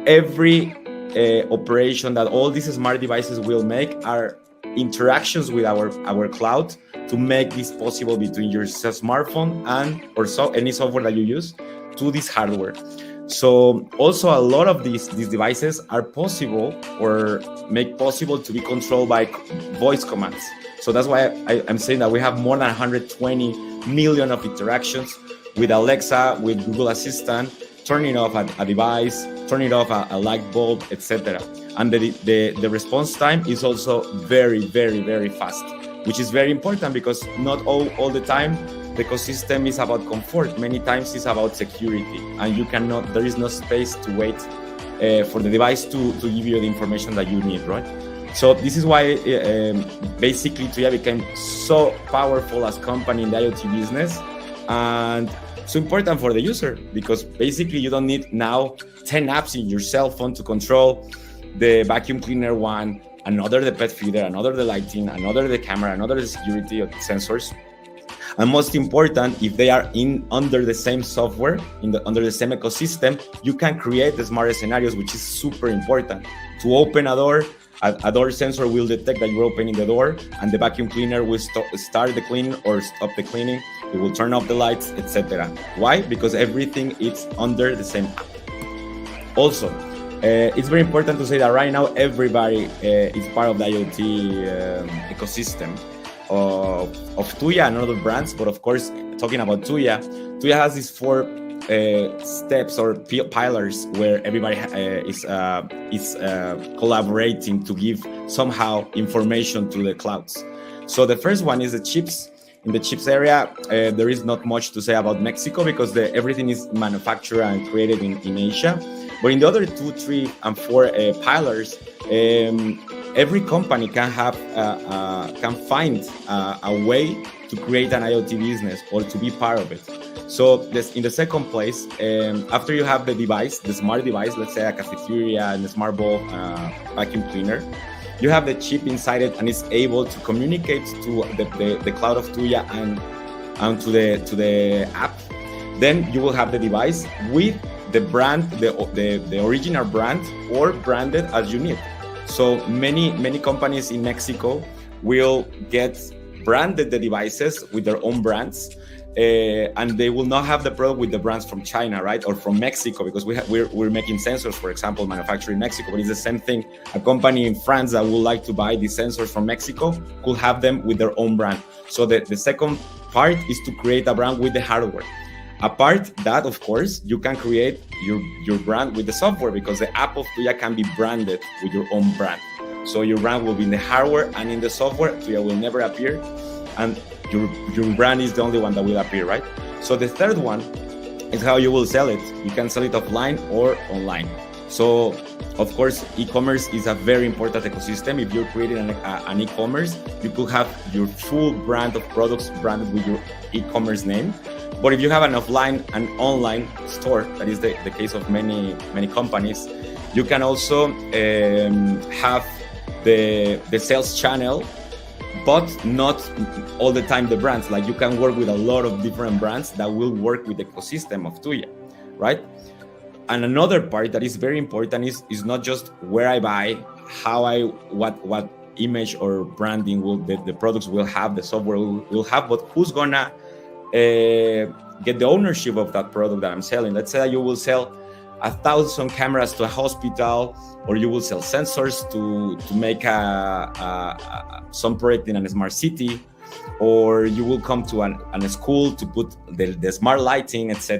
every operation that all these smart devices will make are interactions with our cloud to make this possible between your smartphone and any software that you use to this hardware. So also a lot of these devices are possible or make possible to be controlled by voice commands. So that's why I'm saying that we have more than 120 million of interactions with Alexa, with Google Assistant, turning off a device, turning off a light bulb, etc. And the response time is also very, very, very fast, which is very important because not all the time the ecosystem is about comfort. Many times it's about security, and there is no space to wait for the device to give you the information that you need, right? So this is why basically TUYA became so powerful as company in the IoT business, and so important for the user, because basically you don't need now 10 apps in your cell phone to control the vacuum cleaner one, another the pet feeder, another the lighting, another the camera, another the security sensors. And most important, if they are under the same software, under the same ecosystem, you can create the smarter scenarios, which is super important. To open a door sensor will detect that you're opening the door, and the vacuum cleaner will start the cleaning or stop the cleaning. It will turn off the lights, etc. Why? Because everything is under the same app. Also, it's very important to say that right now everybody is part of the IoT ecosystem of TUYA and other brands. But of course, talking about TUYA has these 4 steps or pillars where everybody is collaborating to give somehow information to the clouds. So the first one is the chips. In the chips area, there is not much to say about Mexico because everything is manufactured and created in Asia. But in the other 2, 3, and 4 pillars, every company can find a way to create an IoT business or to be part of it. So in the second place, after you have the device, the smart device, let's say a cafeteria and a smart bulb vacuum cleaner, you have the chip inside it, and it's able to communicate to the cloud of TUYA and to the app. Then you will have the device with the brand, the original brand, or branded as you need. So many companies in Mexico will get branded the devices with their own brands, and they will not have the product with the brands from China, right, or from Mexico, because we're making sensors, for example, manufactured in Mexico. But it's the same thing. A company in France that would like to buy these sensors from Mexico could have them with their own brand. So the second part is to create a brand with the hardware. Apart that, of course, you can create your brand with the software, because the app of TUYA can be branded with your own brand. So your brand will be in the hardware and in the software. TUYA will never appear, and your brand is the only one that will appear, right? So the third one is how you will sell it. You can sell it offline or online. So, of course, e-commerce is a very important ecosystem. If you're creating an e-commerce, you could have your full brand of products branded with your e-commerce name. But if you have an offline and online store, that is the case of many companies, you can also have the sales channel, but not all the time the brands. Like, you can work with a lot of different brands that will work with the ecosystem of TUYA, right? And another part that is very important is not just where I buy, what image or branding the products will have, the software will have, but who's gonna get the ownership of that product that I'm selling. Let's say that you will sell 1,000 cameras to a hospital, or you will sell sensors to make some project in a smart city, or you will come to a school to put the smart lighting, etc.